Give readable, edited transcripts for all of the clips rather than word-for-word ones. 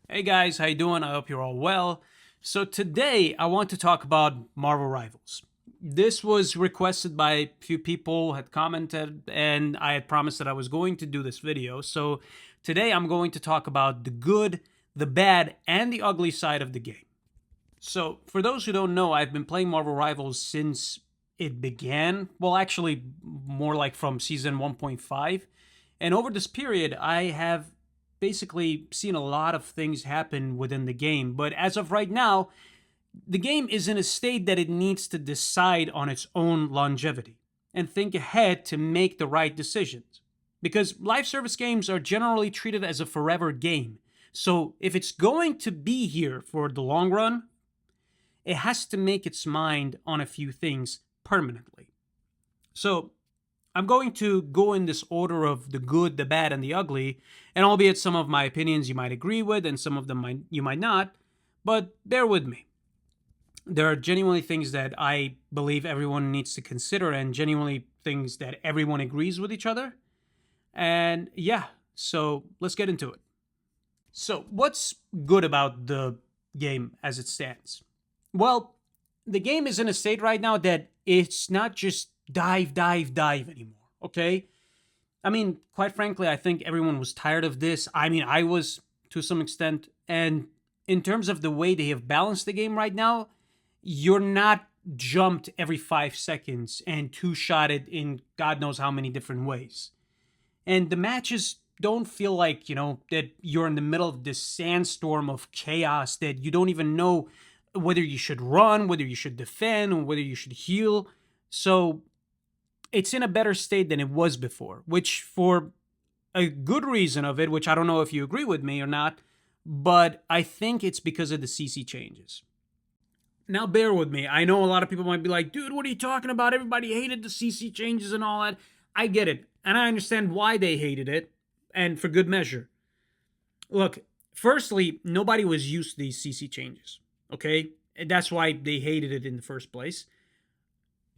Hey guys, how you doing? I hope you're all well. So today I want to talk about Marvel Rivals. This was requested by a few people had commented and I had promised that I was going to do this video. So today I'm going to talk about the good, the bad, and the ugly side of the game. So for those who don't know, I've been playing Marvel Rivals since it began. Well, actually more like from season 1.5. And over this period, I have basically seen a lot of things happen within the game. But as of right now, the game is in a state that it needs to decide on its own longevity and think ahead to make the right decisions. Because live service games are generally treated as a forever game. So if it's going to be here for the long run, it has to make its mind on a few things permanently. So I'm going to go in this order of the good, the bad, and the ugly, and albeit some of my opinions you might agree with and some of them you might not, but bear with me. There are genuinely things that I believe everyone needs to consider and genuinely things that everyone agrees with each other. And yeah, so let's get into it. So, what's good about the game as it stands? Well, the game is in a state right now that it's not just dive, dive, dive anymore. Okay. I mean, quite frankly, I think everyone was tired of this. I mean, I was to some extent. And in terms of the way they have balanced the game right now, you're not jumped every 5 seconds and two shotted in God knows how many different ways. And the matches don't feel like, that you're in the middle of this sandstorm of chaos that you don't even know whether you should run, whether you should defend, or whether you should heal. So it's in a better state than it was before, which for a good reason of it, which I don't know if you agree with me or not, but I think it's because of the CC changes. Now, bear with me. I know a lot of people might be like, dude, what are you talking about? Everybody hated the CC changes and all that. I get it. And I understand why they hated it, and for good measure. Look, firstly, nobody was used to these CC changes, okay? And that's why they hated it in the first place.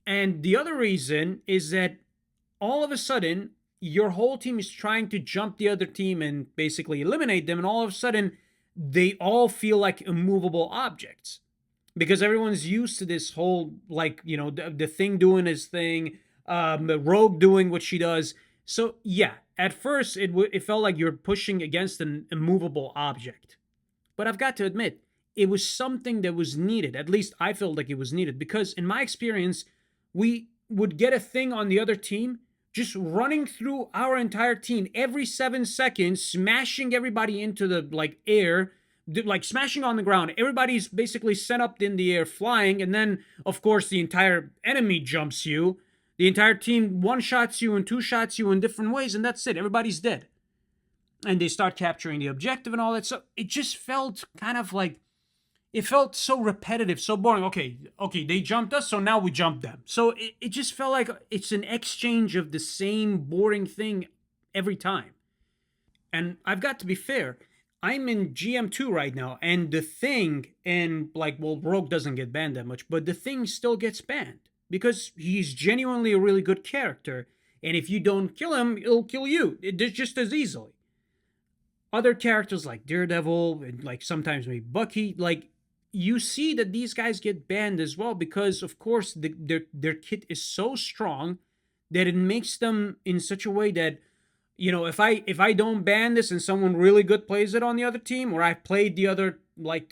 And the other reason is that all of a sudden, your whole team is trying to jump the other team and basically eliminate them, and all of a sudden, they all feel like immovable objects because everyone's used to this whole, like, the thing doing his thing, the rogue doing what she does. So yeah, at first it felt like you're pushing against an immovable object, but I've got to admit it was something that was needed. At least I felt like it was needed because in my experience, we would get a thing on the other team just running through our entire team every 7 seconds, smashing everybody into the like air, like smashing on the ground. Everybody's basically set up in the air, flying, and then of course the entire enemy jumps you. The entire team one shots you and two shots you in different ways, and that's it. Everybody's dead. And they start capturing the objective and all that. So it just felt kind of like it felt so repetitive, so boring. Okay, they jumped us, so now we jump them. So it just felt like it's an exchange of the same boring thing every time. And I've got to be fair, I'm in GM2 right now, and the thing, and like, well, Rogue doesn't get banned that much, but the thing still gets banned because he's genuinely a really good character. And if you don't kill him, he'll kill you just as easily. Other characters like Daredevil and like sometimes maybe Bucky, like you see that these guys get banned as well because of course their kit is so strong that it makes them in such a way that if I don't ban this and someone really good plays it on the other team, or I played the other like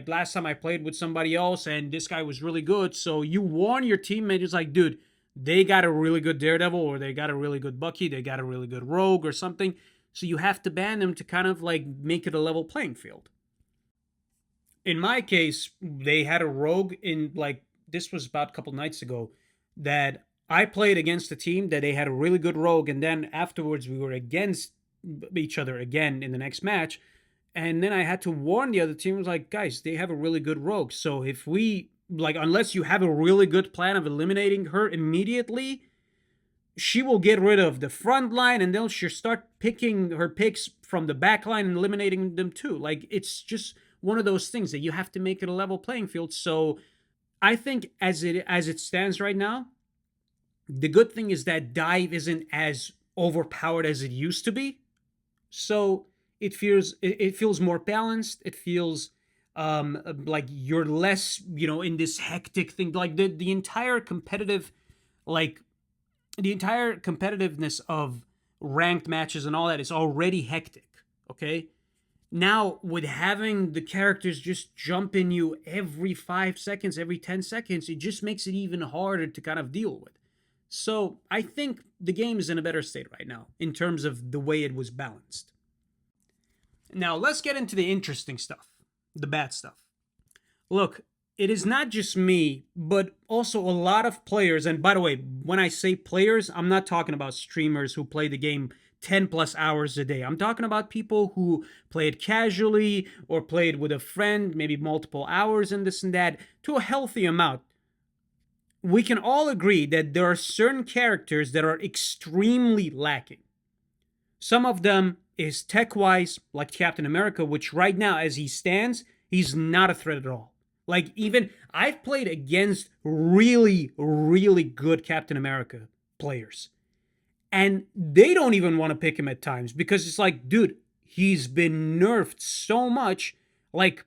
last time I played with somebody else and this guy was really good, so you warn your teammate, it's like, dude, they got a really good Daredevil or they got a really good Bucky, they got a really good Rogue or something, so you have to ban them to kind of like make it a level playing field. In my case, they had a rogue in like this was about a couple nights ago that I played against a team that they had a really good rogue, and then afterwards we were against each other again in the next match, and then I had to warn the other team, was like, guys, they have a really good rogue, so if we like, unless you have a really good plan of eliminating her immediately, she will get rid of the front line and then she'll start picking her picks from the back line and eliminating them too. Like, it's just one of those things that you have to make it a level playing field. So I think as it stands right now, the good thing is that dive isn't as overpowered as it used to be. So it feels more balanced. It feels like you're less, in this hectic thing. Like the entire competitive, like the entire competitiveness of ranked matches and all that is already hectic. Okay, now with having the characters just jump in you every 5 seconds, every 10 seconds, it just makes it even harder to kind of deal with. So I think the game is in a better state right now in terms of the way it was balanced. Now let's get into the interesting stuff, the bad stuff. Look, it is not just me, but also a lot of players. And by the way, when I say players, I'm not talking about streamers who play the game 10 plus hours a day. I'm talking about people who play it casually or played with a friend, maybe multiple hours and this and that, to a healthy amount. We can all agree that there are certain characters that are extremely lacking. Some of them is tech wise, like Captain America, which right now, as he stands, he's not a threat at all. Like, even I've played against really, really good Captain America players, and they don't even want to pick him at times because it's like, dude, he's been nerfed so much. Like,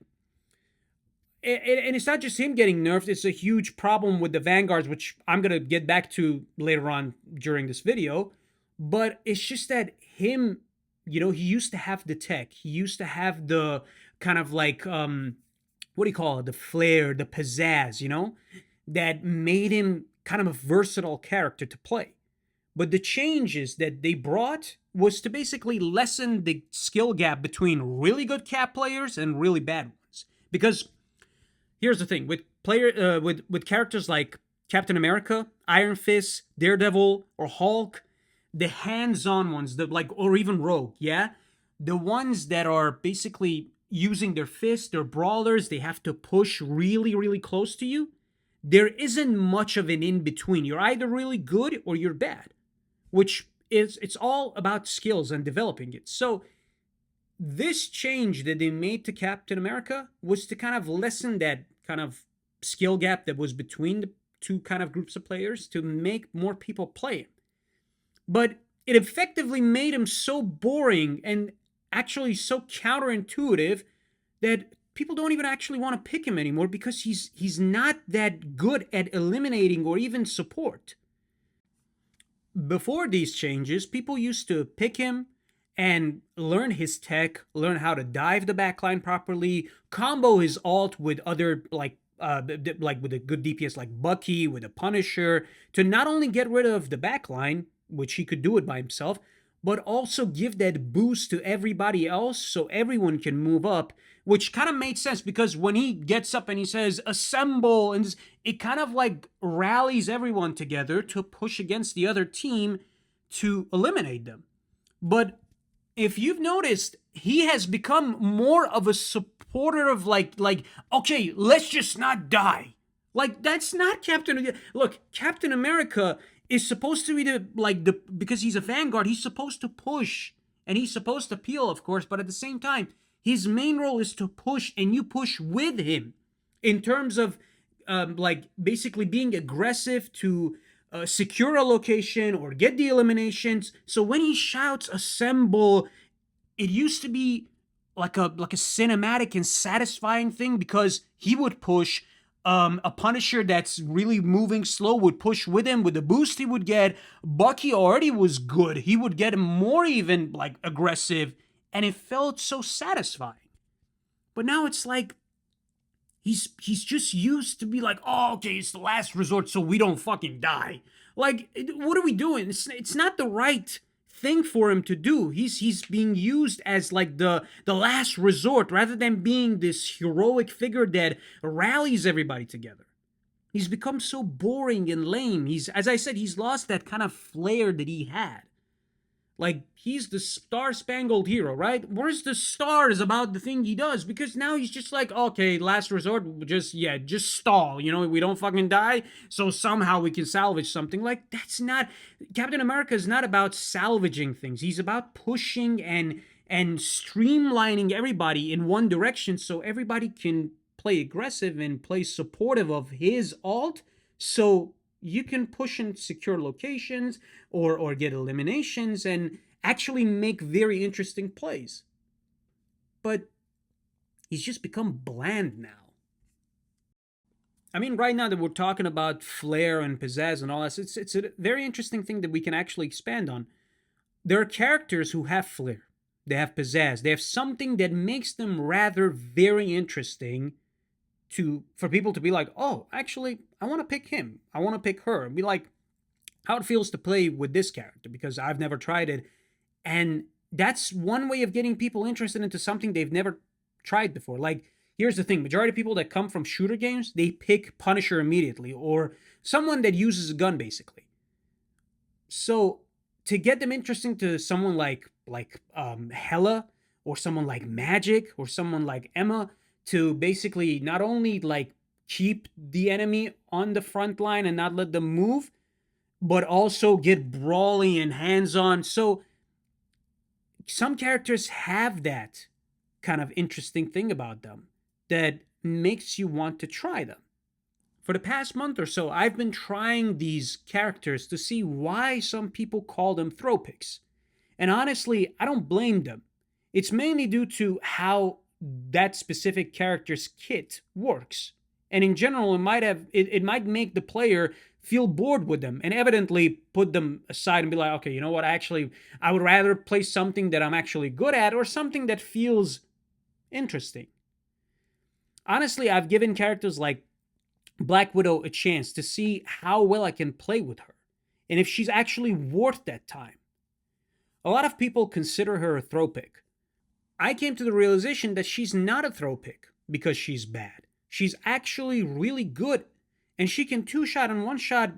and it's not just him getting nerfed, it's a huge problem with the Vanguards, which I'm going to get back to later on during this video. But it's just that him, he used to have the tech, he used to have the kind of like, what do you call it? The flair, the pizzazz, that made him kind of a versatile character to play. But the changes that they brought was to basically lessen the skill gap between really good cap players and really bad ones. Because here's the thing with characters like Captain America, Iron Fist, Daredevil, or Hulk, the hands-on ones, or even Rogue, yeah, the ones that are basically using their fists, their brawlers, they have to push really, really close to you. There isn't much of an in between. You're either really good or you're bad, which is it's all about skills and developing it. So this change that they made to Captain America was to kind of lessen that kind of skill gap that was between the two kind of groups of players to make more people play him. But it effectively made him so boring and actually so counterintuitive that people don't even actually want to pick him anymore because he's not that good at eliminating or even support. Before these changes, people used to pick him and learn his tech, learn how to dive the backline properly, combo his ult with other like with a good DPS like Bucky, with a Punisher, to not only get rid of the backline, which he could do it by himself, but also give that boost to everybody else so everyone can move up, which kind of made sense because when he gets up and he says assemble, and it kind of like rallies everyone together to push against the other team to eliminate them. But if you've noticed, he has become more of a supporter of like okay, let's just not die. Like, that's not Captain. Look, Captain America is supposed to be because he's a Vanguard, he's supposed to push and he's supposed to peel, of course, but at the same time, his main role is to push, and you push with him in terms of like basically being aggressive to secure a location or get the eliminations. So when he shouts assemble, it used to be like a cinematic and satisfying thing because he would push. A Punisher that's really moving slow would push with him with the boost he would get. Bucky already was good. He would get more even like aggressive, and it felt so satisfying. But now it's like he's just used to be like, oh, okay, it's the last resort, so we don't fucking die. Like, what are we doing? It's not the right thing for him to do. He's being used as like the last resort rather than being this heroic figure that rallies everybody together. He's become so boring and lame. As I said, he's lost that kind of flair that he had. Like, he's the star-spangled hero, right? Where's the stars about the thing he does? Because now he's just like, okay, last resort, just stall. We don't fucking die, so somehow we can salvage something. Like, that's not... Captain America is not about salvaging things. He's about pushing and streamlining everybody in one direction so everybody can play aggressive and play supportive of his ult. So you can push and secure locations or get eliminations and actually make very interesting plays. but he's just become bland now. I mean, right now that we're talking about flair and pizzazz and all that, it's a very interesting thing that we can actually expand on. There are characters who have flair, they have pizzazz, they have something that makes them rather very interesting to for people to be like, oh, actually, I want to pick him, I want to pick her, and be like, how it feels to play with this character because I've never tried it, and that's one way of getting people interested into something they've never tried before. Like, here's the thing: majority of people that come from shooter games, they pick Punisher immediately, or someone that uses a gun, basically. So to get them interesting to someone like Hela, or someone like Magic, or someone like Emma, to basically not only like keep the enemy on the front line and not let them move, but also get brawly and hands on. So some characters have that kind of interesting thing about them that makes you want to try them. For the past month or so, I've been trying these characters to see why some people call them throw picks. And honestly, I don't blame them. It's mainly due to how that specific character's kit works. And in general, it might make the player feel bored with them and evidently put them aside and be like, okay, you know what, actually I would rather play something that I'm actually good at or something that feels interesting. Honestly, I've given characters like Black Widow a chance to see how well I can play with her and if she's actually worth that time. A lot of people consider her a throw pick. I came to the realization that she's not a throw pick because she's bad. She's actually really good, and she can two-shot and one-shot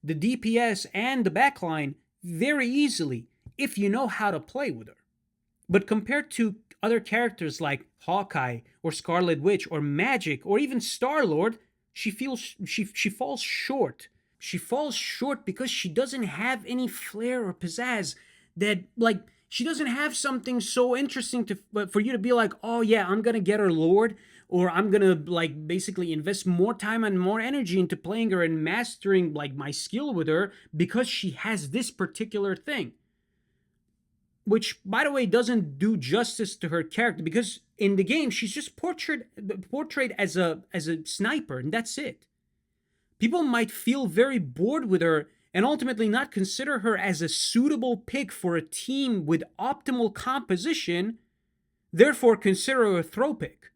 the DPS and the backline very easily if you know how to play with her. But compared to other characters like Hawkeye or Scarlet Witch or Magic or even Star-Lord, she falls short. She falls short because she doesn't have any flair or pizzazz that, like, she doesn't have something so interesting to for you to be like, oh yeah, I'm gonna get her Lord, or I'm gonna like basically invest more time and more energy into playing her and mastering like my skill with her because she has this particular thing. Which, by the way, doesn't do justice to her character because in the game she's just portrayed as a sniper, and that's it. People might feel very bored with her and ultimately not consider her as a suitable pick for a team with optimal composition, therefore consider her a throw pick.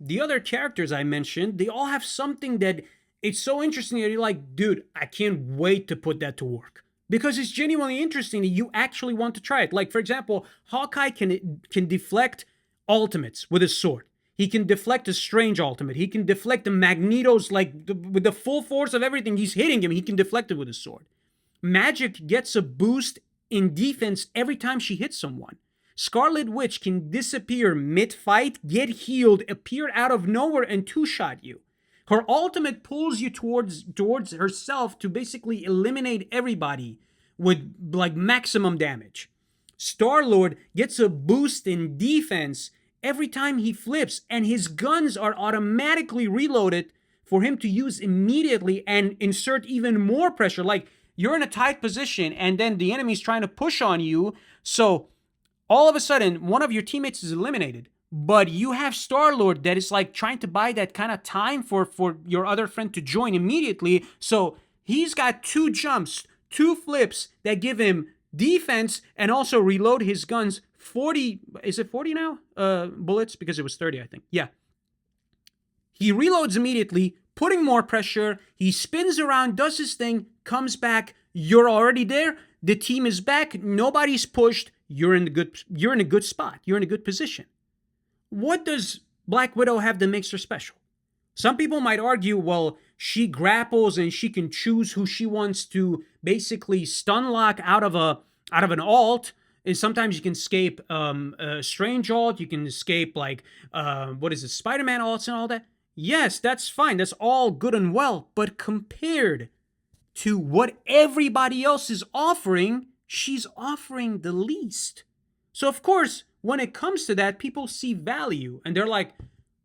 The other characters I mentioned, they all have something that it's so interesting that you're like, dude, I can't wait to put that to work. Because it's genuinely interesting that you actually want to try it. Like, for example, Hawkeye can deflect ultimates with his sword. He can deflect a Strange ultimate. He can deflect the Magneto's, like, with the full force of everything he's hitting him, he can deflect it with his sword. Magic gets a boost in defense every time she hits someone. Scarlet Witch can disappear mid-fight, get healed, appear out of nowhere, and two-shot you. Her ultimate pulls you towards herself to basically eliminate everybody with like maximum damage. Star-Lord gets a boost in defense every time he flips, and his guns are automatically reloaded for him to use immediately and insert even more pressure. Like, you're in a tight position and then the enemy's trying to push on you, so all of a sudden one of your teammates is eliminated, but you have Star-Lord that is like trying to buy that kind of time for your other friend to join immediately. So he's got two jumps, two flips that give him defense and also reload his guns 40, is it 40 now? Bullets, because it was 30, I think. Yeah. He reloads immediately, putting more pressure. He spins around, does his thing, comes back. You're already there. The team is back. Nobody's pushed. You're in a good spot. You're in a good position. What does Black Widow have that makes her special? Some people might argue, well, she grapples and she can choose who she wants to basically stun lock out of an alt. And sometimes you can escape a Strange alt. You can escape like Spider-Man alts and all that. Yes, that's fine. That's all good and well. But compared to what everybody else is offering, she's offering the least. So of course, when it comes to that, people see value and they're like,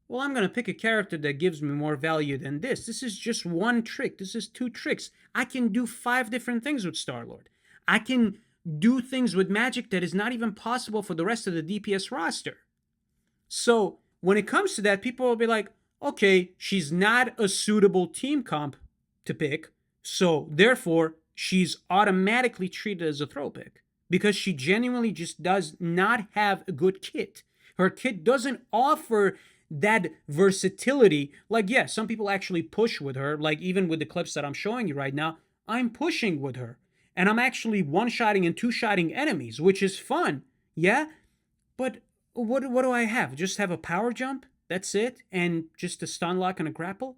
well, I'm going to pick a character that gives me more value than this. This is just one trick. This is two tricks. I can do 5 different things with Star-Lord. I can do things with Magic that is not even possible for the rest of the DPS roster. So when it comes to that, people will be like, okay, she's not a suitable team comp to pick. So therefore, she's automatically treated as a throw pick because she genuinely just does not have a good kit. Her kit doesn't offer that versatility. Like, yeah, some people actually push with her. Like, even with the clips that I'm showing you right now, I'm pushing with her. And I'm actually one-shotting and two-shotting enemies, which is fun. Yeah? But what do I have? Just have a power jump? That's it? And just a stun lock and a grapple?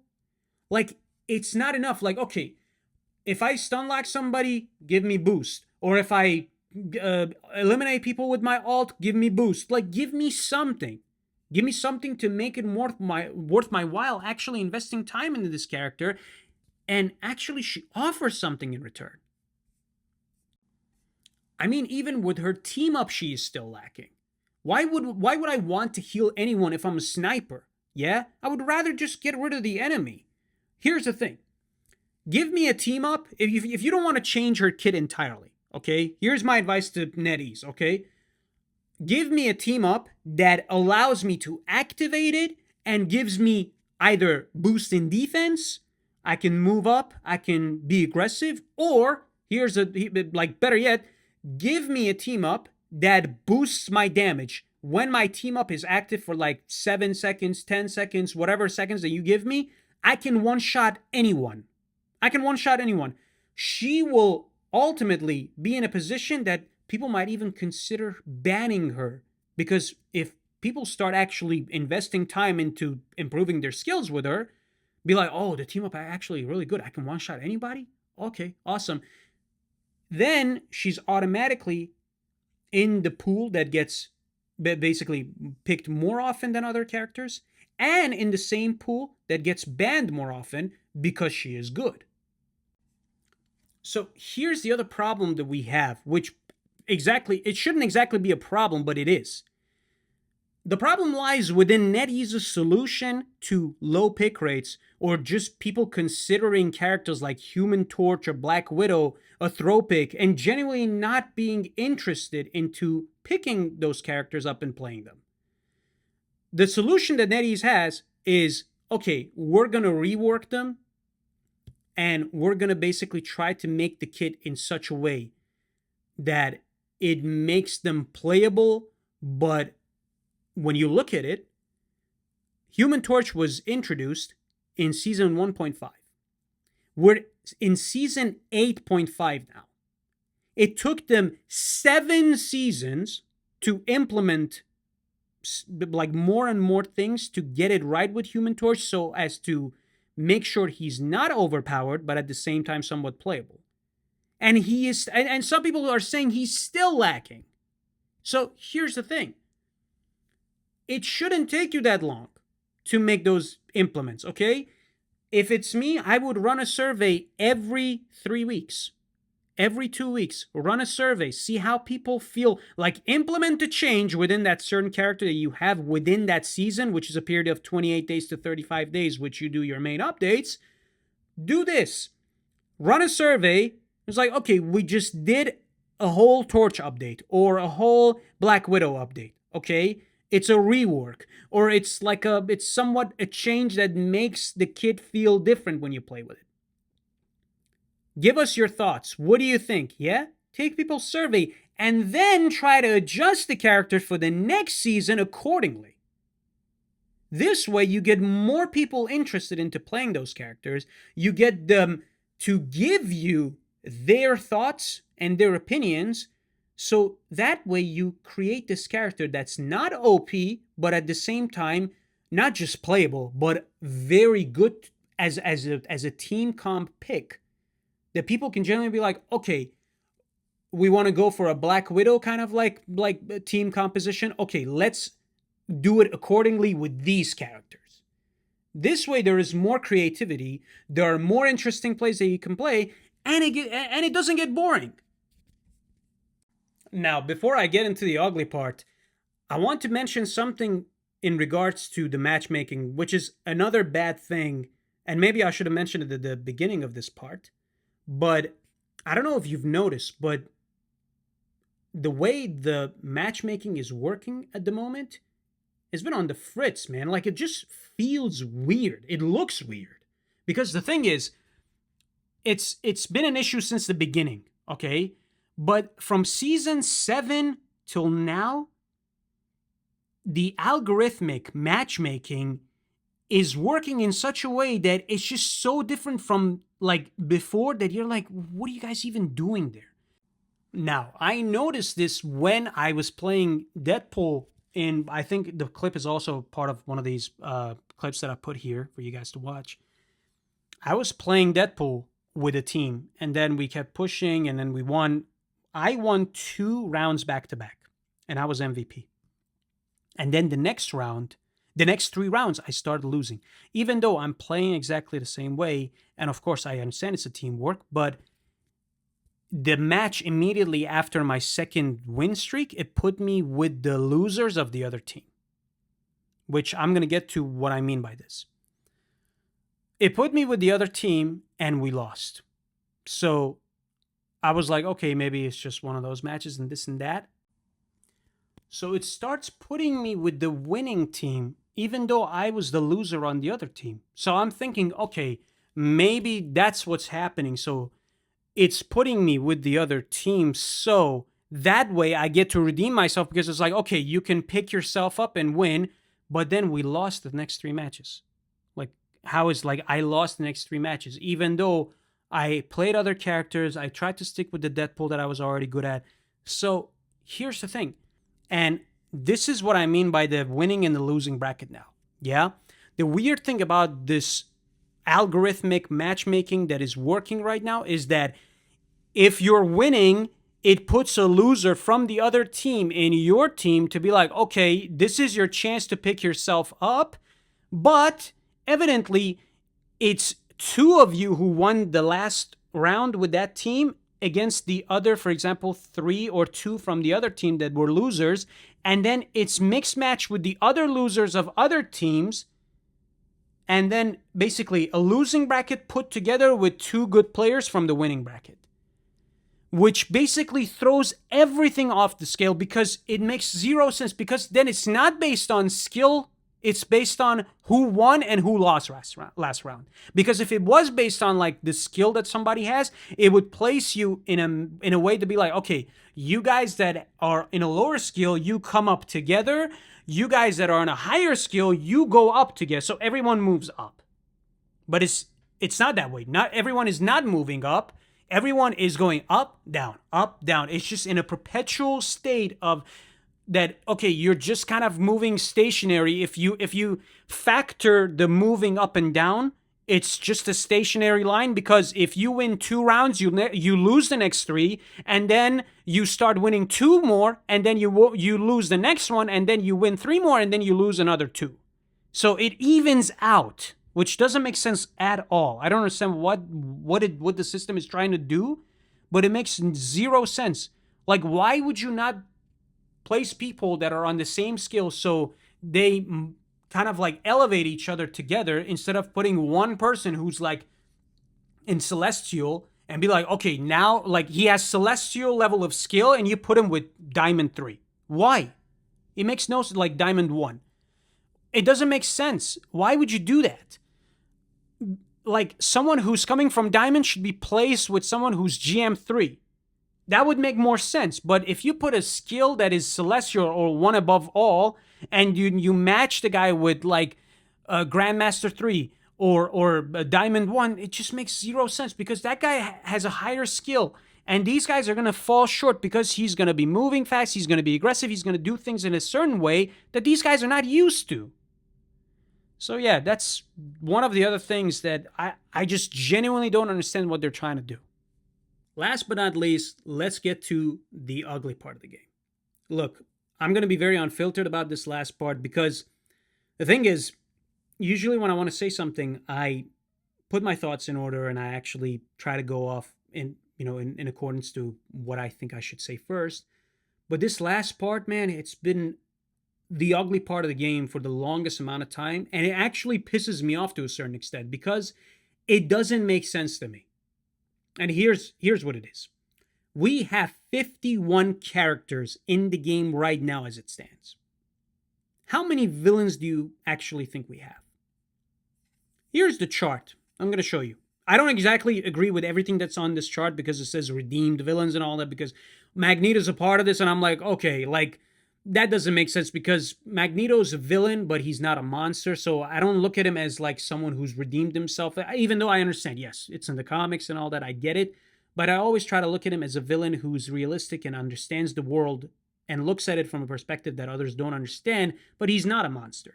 Like, it's not enough. Like, okay, if I stun lock somebody, give me boost. Or if I eliminate people with my ult, give me boost. Like, give me something. Give me something to make it worth my while actually investing time into this character. And actually, she offers something in return. I mean, even with her team up, she is still lacking. Why would I want to heal anyone if I'm a sniper? Yeah? I would rather just get rid of the enemy. Here's the thing. Give me a team up if you don't want to change her kit entirely, okay? Here's my advice to NetEase, okay? Give me a team up that allows me to activate it and gives me either boost in defense, I can move up, I can be aggressive, or here's like better yet, give me a team up that boosts my damage when my team up is active for like 7 seconds, 10 seconds, whatever seconds that you give me. I can one shot anyone. She will ultimately be in a position that people might even consider banning her, because if people start actually investing time into improving their skills with her, be like, oh, the team up are actually really good. I can one shot anybody. Okay, awesome. Then she's automatically in the pool that gets basically picked more often than other characters, and in the same pool that gets banned more often because she is good. So here's the other problem that we have, which it shouldn't exactly be a problem, but it is. The problem lies within NetEase's solution to low pick rates, or just people considering characters like Human Torch or Black Widow a throw pick and genuinely not being interested into picking those characters up and playing them. The solution that NetEase has is, okay, we're going to rework them and we're going to basically try to make the kit in such a way that it makes them playable. But when you look at it, Human Torch was introduced in season 1.5. We're in season 8.5 now. It took them 7 seasons to implement like more and more things to get it right with Human Torch, so as to make sure he's not overpowered, but at the same time somewhat playable. And he is, and some people are saying he's still lacking. So here's the thing. It shouldn't take you that long to make those implements, okay? If it's me, I would run a survey every 3 weeks. Every 2 weeks, run a survey, see how people feel, like implement a change within that certain character that you have within that season, which is a period of 28 days to 35 days, which you do your main updates. Do this. Run a survey. It's like, okay, we just did a whole Torch update or a whole Black Widow update, okay? It's a rework, or it's somewhat a change that makes the kit feel different when you play with it. Give us your thoughts. What do you think? Yeah? Take people's survey and then try to adjust the characters for the next season accordingly. This way, you get more people interested into playing those characters. You get them to give you their thoughts and their opinions. So that way, you create this character that's not OP, but at the same time, not just playable, but very good as a team comp pick. That people can generally be like, okay, we want to go for a Black Widow kind of like team composition. Okay, let's do it accordingly with these characters. This way, there is more creativity. There are more interesting plays that you can play, and it doesn't get boring. Now, before I get into the ugly part, I want to mention something in regards to the matchmaking, which is another bad thing, and maybe I should have mentioned it at the beginning of this part. But I don't know if you've noticed, but the way the matchmaking is working at the moment has been on the fritz, man. Like, it just feels weird. It looks weird. Because the thing is, it's been an issue since the beginning, okay? But from season 7 till now, the algorithmic matchmaking is working in such a way that it's just so different from like before that you're like, what are you guys even doing there? Now, I noticed this when I was playing Deadpool in, I think the clip is also part of one of these clips that I put here for you guys to watch. I was playing Deadpool with a team, and then we kept pushing, and then we won. I won 2 rounds back to back, and I was MVP. And then the next 3 rounds, I started losing, even though I'm playing exactly the same way. And of course, I understand it's a teamwork, but the match immediately after my second win streak, it put me with the losers of the other team, which I'm going to get to what I mean by this. It put me with the other team and we lost. So I was like, okay, maybe it's just one of those matches and this and that. So it starts putting me with the winning team, even though I was the loser on the other team. So I'm thinking, okay, maybe that's what's happening. So it's putting me with the other team. So that way I get to redeem myself because it's like, okay, you can pick yourself up and win. But then we lost the next 3 matches. Like, how is like I lost the next 3 matches, even though I played other characters. I tried to stick with the Deadpool that I was already good at. So here's the thing. And this is what I mean by the winning and the losing bracket now. Yeah. The weird thing about this algorithmic matchmaking that is working right now is that if you're winning, it puts a loser from the other team in your team to be like, okay, this is your chance to pick yourself up. But evidently, it's 2 of you who won the last round with that team against the other, for example, 3 or 2 from the other team that were losers. And then it's mixed match with the other losers of other teams. And then basically a losing bracket put together with 2 good players from the winning bracket, which basically throws everything off the scale because it makes 0 sense, because then it's not based on skill. It's based on who won and who lost last round. Because if it was based on like the skill that somebody has, it would place you in a way to be like, okay, you guys that are in a lower skill, you come up together. You guys that are in a higher skill, you go up together. So everyone moves up. But it's not that way. Not everyone is not moving up. Everyone is going up, down, up, down. It's just in a perpetual state of that, okay, you're just kind of moving stationary. If you factor the moving up and down, it's just a stationary line, because if you win 2 rounds, you lose the next 3, and then you start winning 2 more, and then you lose the next one, and then you win 3 more, and then you lose another 2. So it evens out, which doesn't make sense at all. I don't understand what the system is trying to do, but it makes 0 sense. Like, why would you not place people that are on the same skill so they kind of like elevate each other together, instead of putting one person who's like in Celestial and be like, okay, now like he has Celestial level of skill and you put him with Diamond 3. Why? It makes no sense. Like Diamond 1. It doesn't make sense. Why would you do that? Like, someone who's coming from Diamond should be placed with someone who's GM 3. That would make more sense. But if you put a skill that is Celestial or one above all, and you match the guy with like Grandmaster 3 or Diamond 1, it just makes 0 sense, because that guy has a higher skill. And these guys are going to fall short because he's going to be moving fast, he's going to be aggressive, he's going to do things in a certain way that these guys are not used to. So yeah, that's one of the other things that I just genuinely don't understand what they're trying to do. Last but not least, let's get to the ugly part of the game. Look, I'm going to be very unfiltered about this last part, because the thing is, usually when I want to say something, I put my thoughts in order and I actually try to go off in accordance to what I think I should say first. But this last part, man, it's been the ugly part of the game for the longest amount of time, and it actually pisses me off to a certain extent, because it doesn't make sense to me. And here's what it is. We have 51 characters in the game right now as it stands. how many villains do you actually think we have? Here's the chart. I'm going to show you. I don't exactly agree with everything that's on this chart because it says redeemed villains and all that, because Magneto's a part of this, and I'm like, okay, like, that doesn't make sense because Magneto's a villain, but he's not a monster, so I don't look at him as like someone who's redeemed himself, even though I understand, yes, it's in the comics and all that, I get it, but I always try to look at him as a villain who's realistic and understands the world and looks at it from a perspective that others don't understand, but he's not a monster.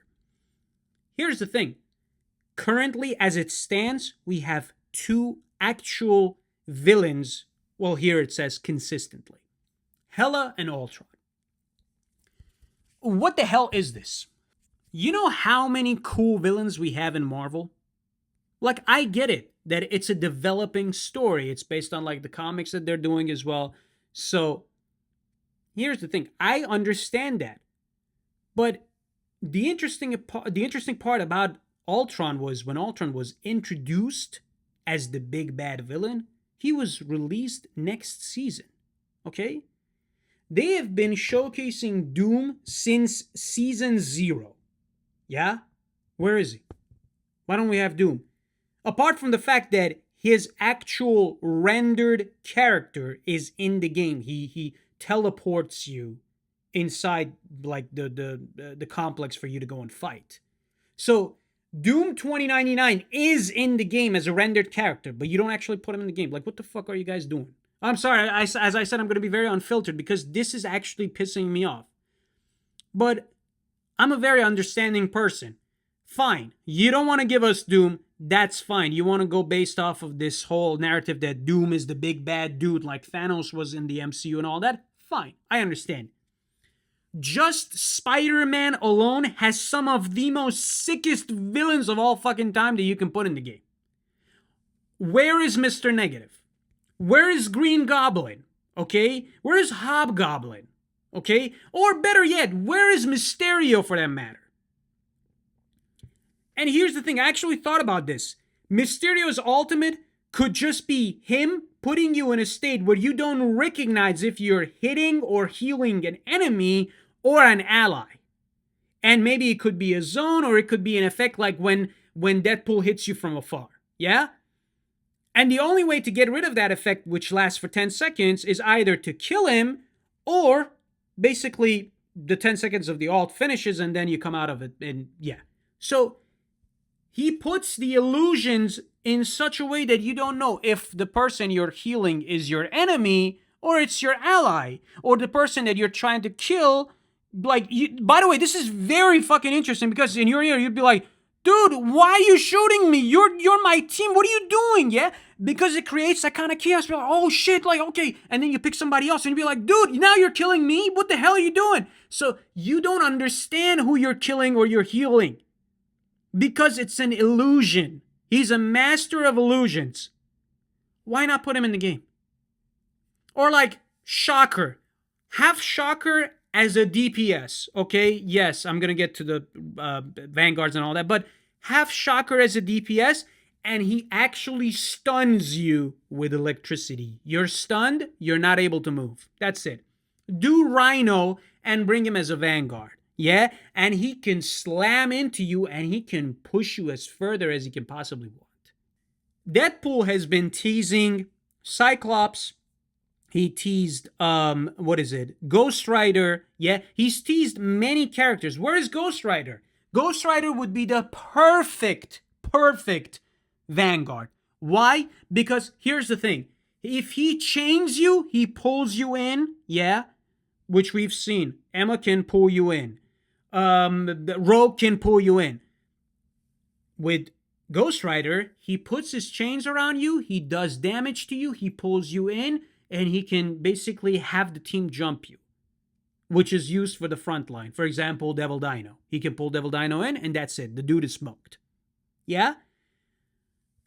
Here's the thing. Currently, as it stands, we have 2 actual villains. Well, here it says consistently. Hela and Ultron. What the hell is this? You know how many cool villains we have in Marvel? Like, I get it that it's a developing story. It's based on like the comics that they're doing as well. So here's the thing. I understand that. But the interesting part about Ultron was when Ultron was introduced as the big bad villain, he was released next season. Okay? They have been showcasing Doom since season 0. Yeah? Where is he? Why don't we have Doom? Apart from the fact that his actual rendered character is in the game. He teleports you inside like the complex for you to go and fight. So Doom 2099 is in the game as a rendered character, but you don't actually put him in the game. Like, what the fuck are you guys doing? I'm sorry, as I said, I'm going to be very unfiltered because this is actually pissing me off. But I'm a very understanding person. Fine. You don't want to give us Doom. That's fine. You want to go based off of this whole narrative that Doom is the big bad dude like Thanos was in the MCU and all that. Fine. I understand. Just Spider-Man alone has some of the most sickest villains of all fucking time that you can put in the game. Where is Mr. Negative? Where is Green Goblin? Okay? Where is Hobgoblin? Okay? Or better yet, where is Mysterio for that matter? And here's the thing, I actually thought about this. Mysterio's ultimate could just be him putting you in a state where you don't recognize if you're hitting or healing an enemy or an ally. And maybe it could be a zone or it could be an effect like when Deadpool hits you from afar. Yeah? And the only way to get rid of that effect, which lasts for 10 seconds, is either to kill him or basically the 10 seconds of the ult finishes and then you come out of it. And yeah. So he puts the illusions in such a way that you don't know if the person you're healing is your enemy or it's your ally or the person that you're trying to kill. Like, by the way, this is very fucking interesting because in your ear you'd be like, dude, why are you shooting me? You're my team. What are you doing? Yeah, because it creates that kind of chaos. You're like, oh shit, like okay, and then you pick somebody else and you be like, dude, now you're killing me. What the hell are you doing? So you don't understand who you're killing or you're healing because it's an illusion. He's a master of illusions. Why not put him in the game? Or like Shocker, have Shocker as a DPS, okay? Yes, I'm going to get to the Vanguards and all that, but have Shocker as a DPS, and he actually stuns you with electricity. You're stunned, you're not able to move. That's it. Do Rhino and bring him as a Vanguard, yeah? And he can slam into you, and he can push you as further as he can possibly want. Deadpool has been teasing Cyclops. He teased, Ghost Rider. Yeah, he's teased many characters. Where is Ghost Rider? Ghost Rider would be the perfect Vanguard. Why? Because here's the thing. If he chains you, he pulls you in, yeah, which we've seen. Emma can pull you in. Rogue can pull you in. With Ghost Rider, he puts his chains around you, he does damage to you, he pulls you in, and he can basically have the team jump you, which is used for the front line. For example, Devil Dino. He can pull Devil Dino in, and that's it. The dude is smoked. Yeah?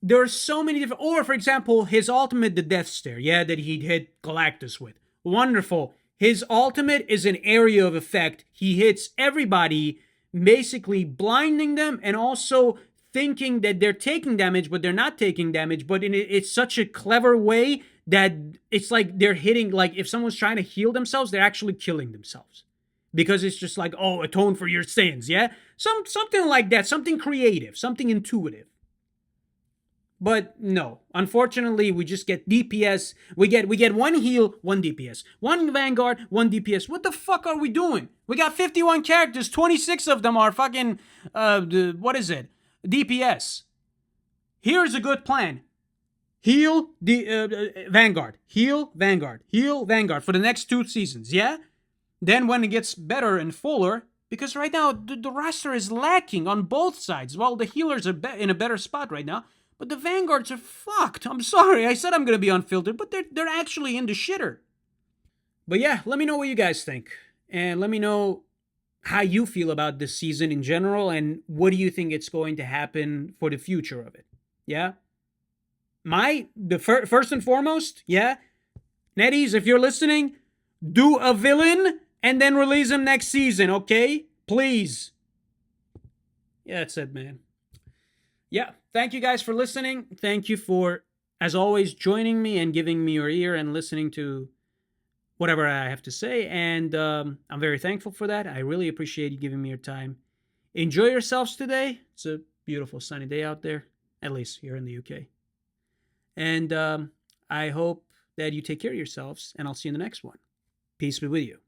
There are so many different... Or, for example, his ultimate, the Death Stare, yeah, that he hit Galactus with. Wonderful. His ultimate is an area of effect. He hits everybody, basically blinding them, and also thinking that they're taking damage, but they're not taking damage. But it's such a clever way that it's like they're hitting, like if someone's trying to heal themselves, they're actually killing themselves. because it's just like, oh, atone for your sins, yeah? Something like that, something creative, something intuitive. But no, unfortunately, we just get DPS. We get one heal, one DPS, one Vanguard, one DPS. What the fuck are we doing? We got 51 characters, 26 of them are fucking what is it? DPS. Here's a good plan. Heal the Vanguard, heal Vanguard, heal Vanguard for the next 2 seasons, yeah? Then when it gets better and fuller, because right now the roster is lacking on both sides. Well, the healers are in a better spot right now, but the Vanguards are fucked. I'm sorry, I said I'm gonna be unfiltered, but they're actually in the shitter. But yeah, let me know what you guys think, and let me know how you feel about this season in general, and what do you think it's going to happen for the future of it. Yeah, first and foremost, yeah, NetEase, if you're listening, do a villain and then release him next season, okay? Please. Yeah, that's it, man. Yeah, thank you guys for listening. Thank you for, as always, joining me and giving me your ear and listening to whatever I have to say. And I'm very thankful for that. I really appreciate you giving me your time. Enjoy yourselves today. It's a beautiful sunny day out there, at least here in the UK. And I hope that you take care of yourselves, and I'll see you in the next one. Peace be with you.